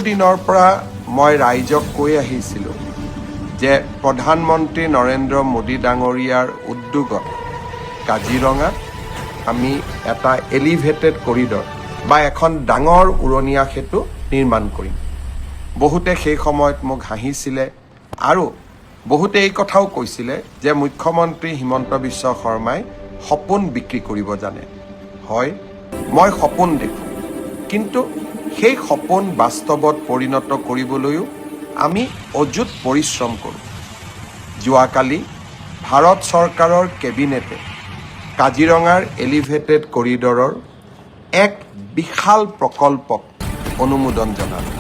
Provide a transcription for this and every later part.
দিনৰ পৰা মই ৰাইজক কৈ আহিছিলোঁ যে প্ৰধানমন্ত্ৰী নৰেন্দ্ৰ মোদী ডাঙৰীয়াৰ উদ্যোগত কাজিৰঙাত আমি এটা এলিভেটেড কৰিডৰ বা এখন ডাঙৰ উৰণীয়া সেতু নিৰ্মাণ কৰিম। বহুতে সেই সময়ত মোক হাঁহিছিলে আৰু বহুতে এই কথাও কৈছিলে যে মুখ্যমন্ত্ৰী হিমন্ত বিশ্ব শৰ্মাই সপোন বিক্ৰী কৰিব জানে। হয়, মই সপোন দেখোঁ, কিন্তু সেই সপোন বাস্তৱত পৰিণত কৰিবলৈও আমি অযুত পৰিশ্ৰম কৰোঁ। যোৱাকালি ভাৰত চৰকাৰৰ কেবিনেটে কাজিৰঙাৰ এলিভেটেড কৰিডৰৰ এক বিশাল প্ৰকল্পক অনুমোদন জনালে।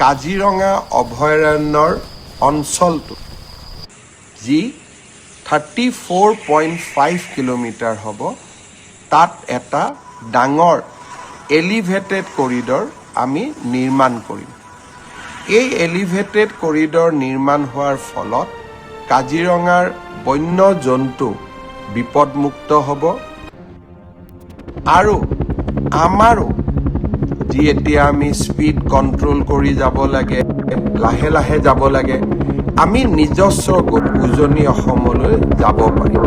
কাজিৰঙা অভয়াৰণ্যৰ অঞ্চলটো যি 34.5 কিলোমিটাৰ হ'ব, তাত এটা ডাঙৰ এলিভেটেড কৰিডৰ আমি নিৰ্মাণ কৰিম। এই এলিভেটেড কৰিডৰ নিৰ্মাণ হোৱাৰ ফলত কাজিৰঙাৰ বন্য জন্তু বিপদমুক্ত হ'ব আৰু আমাৰো যি এতিয়া আমি স্পীড কণ্ট্ৰল কৰি যাব লাগে, লাহে লাহে যাব লাগে, আমি নিজস্ব উজনি অসমলৈ যাব পাৰিম।